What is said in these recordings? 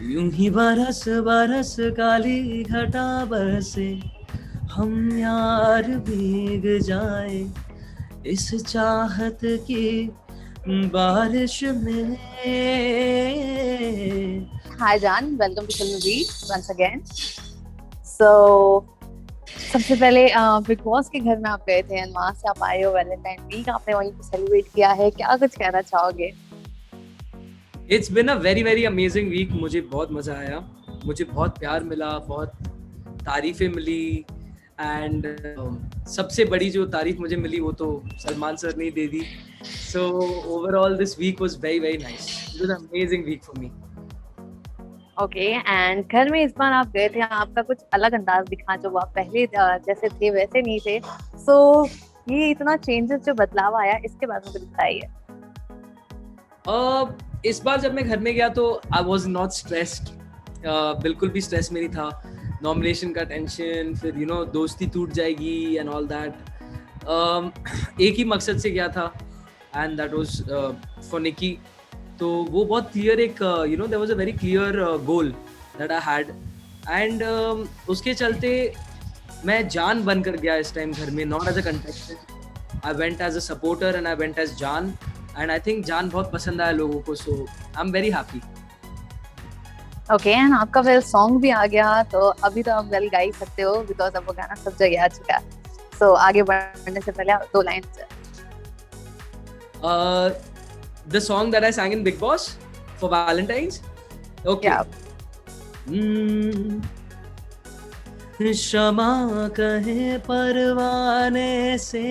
यूं ही बरस बरस काली घटा बरसे, हम यार भीग जाए इस चाहत की बारिश में। Hi Jan, welcome to Film Week once again. So सबसे पहले बिग बॉस के घर में आप गए थे एंड वहां से आप आए हो वैलेंटाइन वीक, आपने वहीं पे सेलिब्रेट किया है, क्या कुछ कहना चाहोगे? It's been a very very amazing week. मुझे बहुत मज़ा आया, मुझे बहुत प्यार मिला, बहुत तारीफ़ें मिली। एंड सबसे बड़ी जो तारीफ मुझे मिली वो तो सलमान सर ने ही दे दी। So overall this week was very very nice. It was amazing week for me. Okay, and घर में इस बार आप गए थे, आपका कुछ अलग अंदाज दिखा, जो आप पहले जैसे थे वैसे नहीं थे। सो ये इतना चेंजेस जो बदलाव आया, इसके बारे में कुछ बताइए। इस बार जब मैं घर में गया तो आई वॉज नॉट स्ट्रेस्ड। बिल्कुल भी स्ट्रेस में नहीं था। नॉमिनेशन का टेंशन, फिर यू नो दोस्ती टूट जाएगी एंड ऑल दैट। एक ही मकसद से गया था and that was for Nikki. तो वो बहुत क्लियर, एक you know there was a very clear goal that I had. And उसके चलते मैं जान बनकर गया इस टाइम घर में, not as a contestant. I went as a supporter and I went as Jaan. And I think Jaan बहुत पसंद आया लोगों को, so I am very happy. Okay, and आपका वेल सॉन्ग भी आ गया, तो अभी तो आप वेल गा ही सकते हो बिकॉज अब वो गाना सब जगह आ चुका है। सो आगे बढ़ने से पहले दो line. The song that I sang in Big Boss for Valentine's. Okay. या क्षमा कहे परवाने से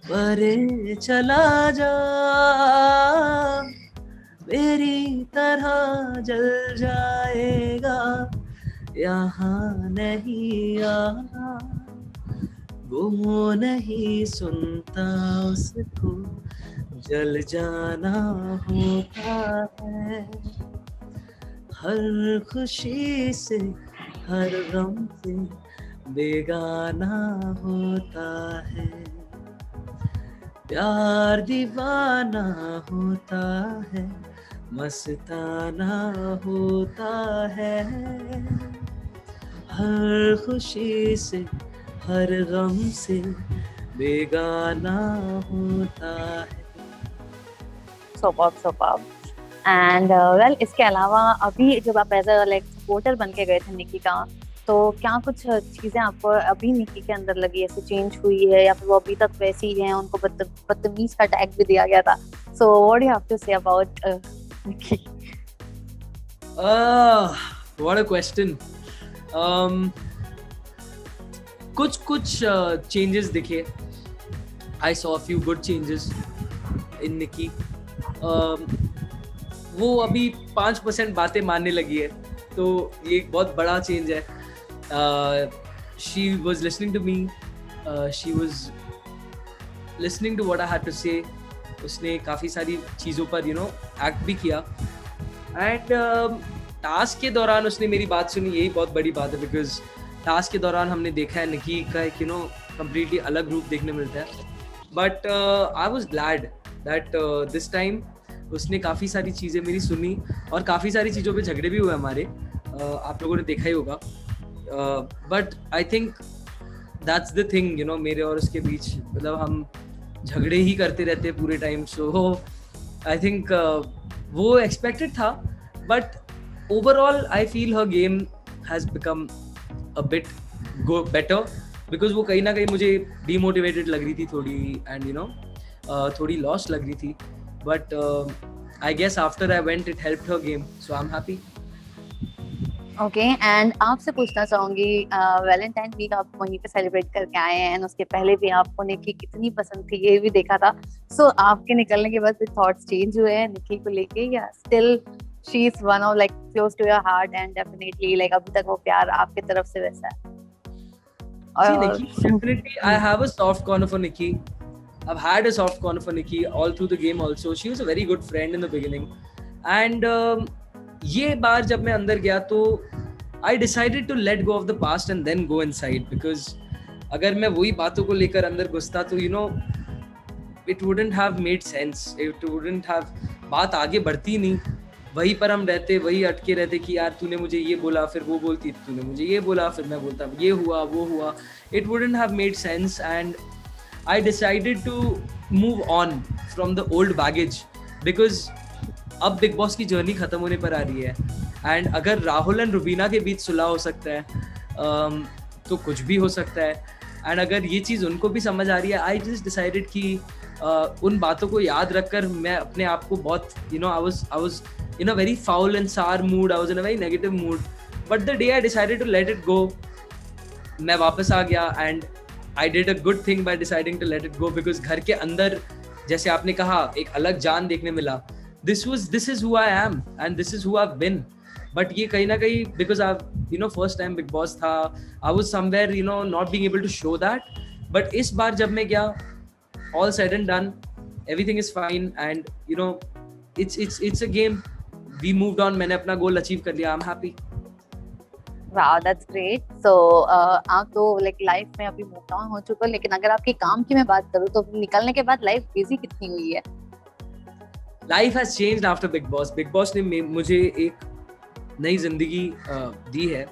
परे चला जा, मेरी तरह जल जाएगा यहाँ नहीं आ। वो नहीं सुनता उसको जल जाना होता है, हर खुशी से हर गम से बेगाना होता है, प्यार दीवाना होता है, मस्ताना होता है, हर खुशी से हर गम से बेगाना होता है। सुपर्ब। एंड वेल इसके अलावा अभी जब आप एज अ लाइक सपोर्टर बन के गए थे निकी का, तो क्या कुछ चीजें आपको अभी निकी के अंदर लगी, ऐसे चेंज हुई है या फिर वो अभी तक वैसी ही है, उनको बदतमीज का टैग भी दिया गया था। So what do you have to say about Nikki? What a question. कुछ चेंजेस दिखे। I saw few good changes in Nikki. वो अभी 5% बातें मानने लगी है, तो ये एक बहुत बड़ा चेंज है। She was listening to me, she was listening to what I had to say. उसने काफ़ी सारी चीज़ों पर यू नो एक्ट भी किया। एंड टास्क के दौरान उसने मेरी बात सुनी, यही बहुत बड़ी बात है, बिकॉज टास्क के दौरान हमने देखा है निकी का एक यू नो कम्प्लीटली अलग रूप देखने मिलता है। But I was glad that this time उसने काफ़ी सारी चीज़ें मेरी सुनी और काफ़ी सारी चीज़ों पे झगड़े भी हुए हमारे। आप लोगों ने देखा ही होगा। But I think that's the thing, you know मेरे और उसके बीच, मतलब हम झगड़े ही करते रहते हैं पूरे टाइम। सो आई थिंक वो एक्सपेक्टेड था, but overall I feel her game has become a bit go better, because वो कहीं ना कहीं मुझे डीमोटिवेटेड लग रही थी थोड़ी, एंड यू नो थोड़ी लॉस्ट लग रही थी। But I guess after I went it helped her game, so I am happy. Okay, and आपसे पूछना चाहूंगी, वैलेंटाइन वीक आप वहीं पे सेलिब्रेट करके आए हैं एंड उसके पहले भी आपको निकी कितनी पसंद थी ये भी देखा था। सो आपके निकलने के बाद थॉट्स चेंज हुए हैं निकी को लेके, या still she is one of like close to your heart and definitely like अभी तक वो प्यार आपके तरफ से वैसा है? See, और Nikki, definitely I have a soft corner for Nikki. I've had a soft corner for Nikki all through the game also. She was a very good friend in the beginning. And ये बार जब मैं अंदर गया तो I decided to let go of the past and then go inside, because अगर मैं वही बातों को लेकर अंदर घुसता तो you know it wouldn't have made sense. It wouldn't have, बात आगे बढ़ती नहीं। वहीं पर हम रहते, वही अटके रहते कि यार तूने मुझे ये बोला, फिर वो बोलती तूने मुझे ये बोला, फिर मैं बोलता ये हुआ वो हुआ. It wouldn't have made sense, and I decided to move on from the old baggage because अब बिग बॉस की जर्नी खत्म होने पर आ रही है. एंड अगर राहुल एंड रुबीना के बीच सुलह हो सकता है, तो कुछ भी हो सकता है. एंड अगर ये चीज़ उनको भी समझ आ रही है, आई जस्ट डिसाइडेड कि उन बातों को याद रखकर मैं अपने आप को बहुत I was in a very foul and sour mood. I was in a very negative mood. But the day I decided to let it go, मैं वापस आ गया, and I did a good thing by deciding to let it go because घर के अंदर जैसे आपने कहा एक अलग जान देखने मिला. This is who I am and this is who I've been. But ये कहीं ना कहीं because I've first time Big Boss था, I was somewhere not being able to show that. But इस बार जब मैं गया, all said and done, everything is fine, and it's a game. We moved on. मैंने अपना गोल अचीव कर लिया. I'm happy. Wow, that's great. So आप तो like लाइफ में अभी मूव ऑन हो चुके हो, लेकिन अगर आपके काम की मैं बात करूँ तो निकलने के बाद लाइफ बिजी कितनी हुई है? Life has changed after Big Boss. Big Boss ने मुझे एक नई जिंदगी दी है,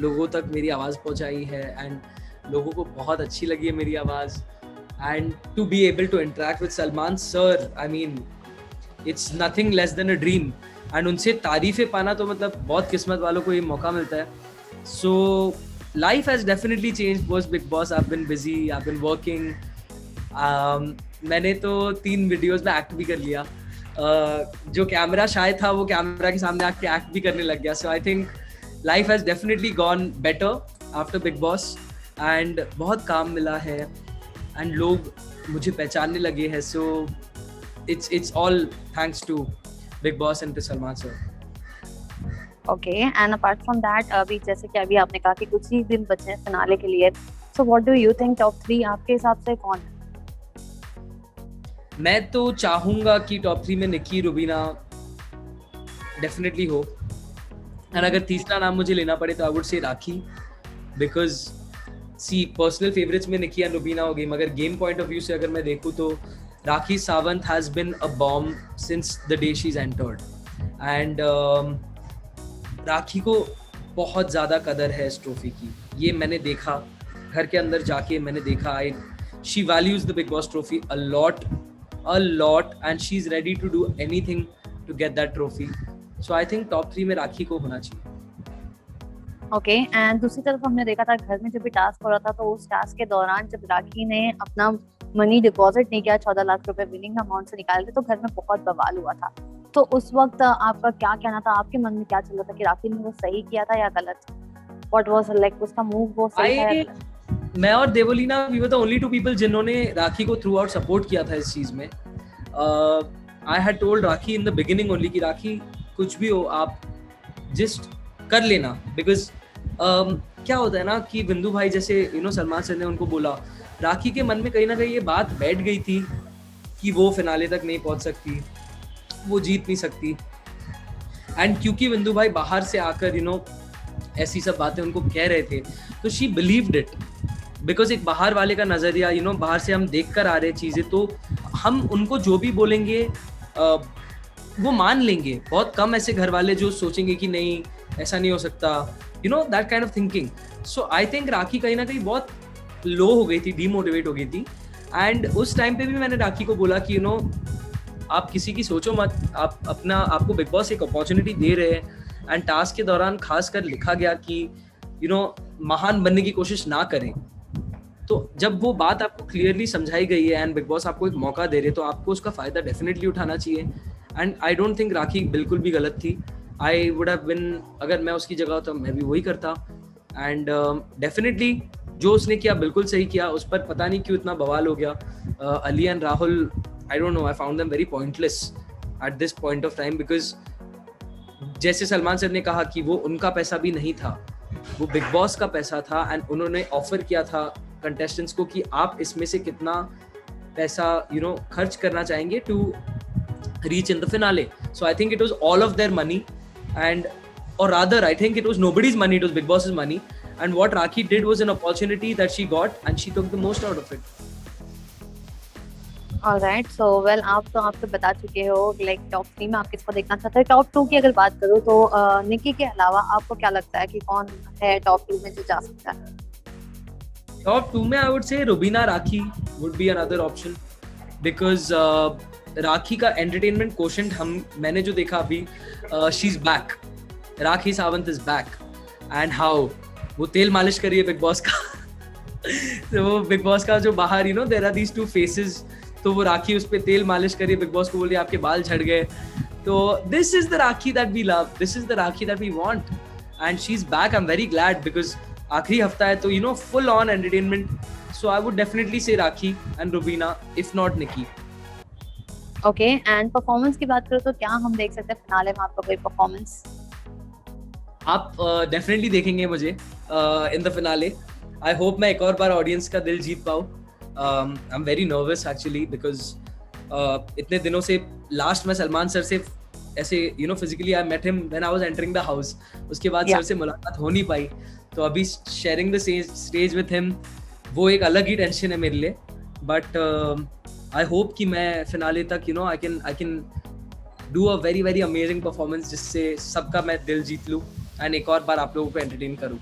लोगों तक मेरी आवाज़ पहुंचाई है, एंड लोगों को बहुत अच्छी लगी है मेरी आवाज़. And to be able to interact with Salman sir, I mean it's nothing less than a dream. And उनसे तारीफ़ें पाना तो मतलब बहुत किस्मत वालों को ये मौका मिलता है. So life has definitely change post Bigg Boss. I have been busy, I have been working. मैंने तो 3 वीडियोस में एक्ट भी कर लिया. जो कैमरा शायद था वो कैमरा के सामने आके एक्ट भी करने लग गया. So I think life has definitely gone better after big boss, and बहुत काम मिला है एंड लोग मुझे पहचानने लगे हैं. सो it's all thanks to Big Boss and to Salman sir. Okay, and apart from that, अभी जैसे कि अभी आपने कहा कि कुछ ही दिन बचे हैं फिनाले के लिए, so what do you think top 3 आपके हिसाब से कौन है? मैं तो चाहूँगा कि टॉप 3 में निकी, रुबीना डेफिनेटली हो. एंड अगर तीसरा नाम मुझे लेना पड़े तो I would say Rakhi, because see personal favourites में निकी एंड रुबीना हो गई, मगर गेम पॉइंट ऑफ व्यू से अगर मैं देखूँ तो Rakhi Sawant has been a bomb since the day she's entered, and राखी को बहुत ज़्यादा कदर है इस ट्रॉफी की. ये मैंने देखा घर के अंदर जाके, मैंने देखा. she values the Big Boss trophy a lot, and she's ready to do anything to get that trophy. So I think top 3 में राखी को होना चाहिए. ओके, एंड दूसरी तरफ हमने देखा था घर में जब भी टास्क हो रहा था तो उस टास्क के दौरान जब राखी ने अपना मनी डिपॉजिट नहीं किया, 14 लाख रुपए विनिंग अमाउंट से निकाले थे, तो घर में बहुत बवाल हुआ था. तो उस वक्त आपका क्या कहना था? आपके मन में क्या चल रहा था कि राखी ने वो सही किया था या गलत? व्हाट वाज लाइक उसका मूव वो सही था या गलत? मैं और Devoleena we were the only 2 people जिन्होंने राखी को थ्रू आउट सपोर्ट किया था इस चीज में. I had told rakhi in the beginning only कि राखी कुछ भी हो आप जस्ट कर लेना, बिकॉज क्या होता है ना कि बिंदु भाई जैसे सलमान सर ने उनको बोला, राखी के मन में कहीं ना कहीं ये बात बैठ गई थी कि वो फिनाले तक नहीं पहुंच सकती, वो जीत नहीं सकती. एंड क्योंकि बिंदु भाई बाहर से आकर ऐसी सब बातें उनको कह रहे थे, तो शी बिलीव्ड इट, बिकॉज एक बाहर वाले का नज़रिया बाहर से हम देख कर आ रहे चीज़ें, तो हम उनको जो भी बोलेंगे वो मान लेंगे. बहुत कम ऐसे घर वाले जो सोचेंगे कि नहीं ऐसा नहीं हो सकता, that kind of thinking. So I think Rakhi कहीं ना कहीं बहुत लो हो गई थी, डीमोटिवेट हो गई थी. एंड उस टाइम पे भी मैंने राखी को बोला कि आप किसी की सोचो मत, आपको बिग बॉस एक अपॉर्चुनिटी दे रहे हैं. एंड टास्क के दौरान खासकर लिखा गया कि महान बनने की कोशिश ना करें. तो जब वो बात आपको क्लियरली समझाई गई है एंड बिग बॉस आपको एक मौका दे रहे, तो आपको उसका फ़ायदा डेफिनेटली उठाना चाहिए. एंड आई डोंट थिंक राखी बिल्कुल भी गलत थी. आई वुड हैव बिन, अगर मैं उसकी जगह होता मैं भी वही करता. एंड डेफिनेटली जो उसने किया बिल्कुल सही किया. उस पर पता नहीं क्यों इतना बवाल हो गया. Ali and Rahul, I don't know, I found them very pointless at this point of time, because जैसे सलमान सर ने कहा कि वो उनका पैसा भी नहीं था, वो बिग बॉस का पैसा था. एंड उन्होंने ऑफर किया था कंटेस्टेंट्स को कि आप इसमें से कितना पैसा खर्च करना चाहेंगे to reach in the finale. So I think it was all of their money, and or rather I think it was nobody's money, it was Big Boss's money. And what Rakhi did was an opportunity that she got and she took the most out of it. Alright, so well आप तो बता चुके हो like top 3 में आप किसको देखना चाहते हो। टॉप 2 की अगर बात करूँ तो निकी के अलावा आपको क्या लगता है कि कौन है टॉप 2 में जो जा सकता है? टॉप 2 में I would say Rubina Rakhi would be another option, because Rakhi का एंटरटेनमेंट कोशेंट मैंने जो देखा अभी, she is back, Rakhi Sawant is back, and how वो तेल मालिश कर रही है बिग बॉस का तो वो बिग बॉस का जो बाहर you know there are these two faces, तो वो राखी उस पे तेल मालिश कर रही है, बिग बॉस को बोल रही है आपके बाल झड़ गए। तो this is the Rakhi that we love, this is the Rakhi that we want, and she is back. I am very glad because आखिरी हफ्ता है तो you know full on entertainment, so I would definitely say Rakhi and Rubina if not Nikki. Okay, and performance की बात करूँ तो क्या हम देख सकते हैं फिनाले में आपका कोई परफॉर्मेंस? आप डेफिनेटली देखेंगे मुझे in the finale. I hope मैं एक और बार ऑडियंस का दिल जीत पाऊँ। I am very nervous actually because इतने दिनों से लास्ट में सलमान सर से ऐसे you know physically I met him when I was entering the house, उसके बाद सर से मुलाकात हो नहीं पाई, तो अभी sharing the stage with him वो एक अलग ही टेंशन है मेरे लिए। बट आई होप कि मैं फिनाले तक you know I can do a very very amazing performance जिससे सबका मैं दिल जीत लूँ एंड एक और बार आप लोगों को एंटरटेन करूँ।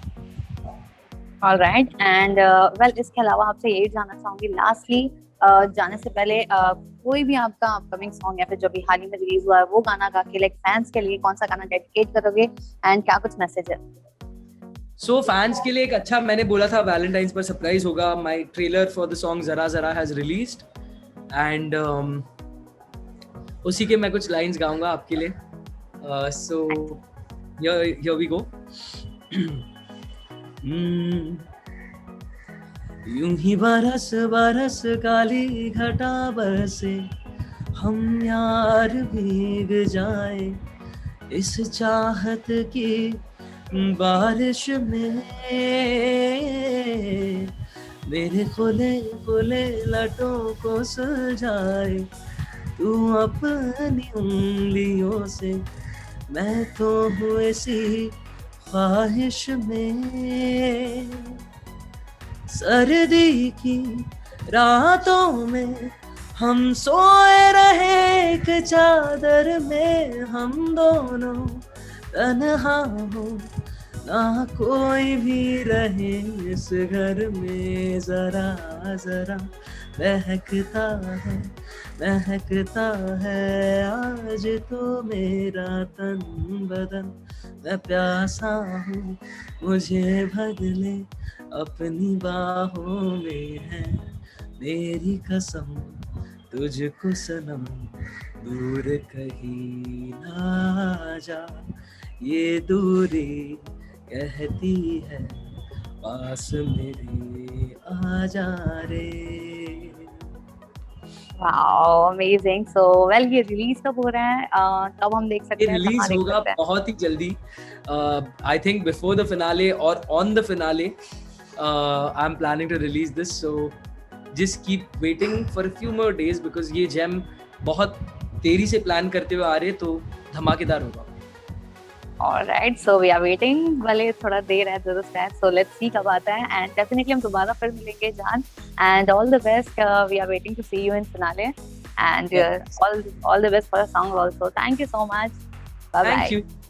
ऑलराइट, एंड वेल इसके अलावा आपसे यही जानना चाहूंगी लास्टली, जाने से पहले कोई भी आपका अपकमिंग सॉन्ग या फिर जो भी हाल ही में रिलीज हुआ है वो गाना गा के लाइक फैंस के लिए कौन सा गाना डेडिकेट करोगे एंड क्या कुछ मैसेज है? सो फैंस के लिए एक अच्छा, मैंने बोला था वैलेंटाइंस पर सरप्राइज होगा, my trailer for the song जरा जरा हैज रिलीज्ड, एंड उसी के मैं कुछ लाइंस गाऊंगा आपके लिए। So here we go. यूं ही बरस बरस काली घटा बरसे, हम यार भीग जाए इस चाहत की बारिश में, मेरे खुले खुले लटों को सुलझाए तू अपनी उंगलियों से, मैं तो हूँ ऐसी ख्वाहिश में, सर्दी की रातों में हम सोए रहे एक चादर में, हम दोनों तन्हा हो ना कोई भी रहे इस घर में, जरा जरा महकता है आज तो मेरा तन बदन, मैं प्यासा हूँ मुझे भर ले अपनी बाहों में है मेरी कसम, तुझको सनम दूर कहीं ना जा, ये दूरी कहती है पास मेरे आ जा रे। वाओ अमेजिंग, सो वेल ये रिलीज कब हो रहा है, कब हम देख सकते हैं? रिलीज होगा बहुत ही जल्दी, I think before the finale और on the finale I am planning to release this, so just keep waiting for a few more days because ये जेम बहुत देरी से प्लान करते हुए आ रहे, तो धमाकेदार होगा। Alright, so we are waiting, भले थोड़ा देर है जरूर है, सो लेट्स सी कब आता है, एंड डेफिनेटली हम दोबारा फिर मिलेंगे जान, and all the best, we are waiting to see you in finale, and all the best for the song also, thank you so much, bye bye.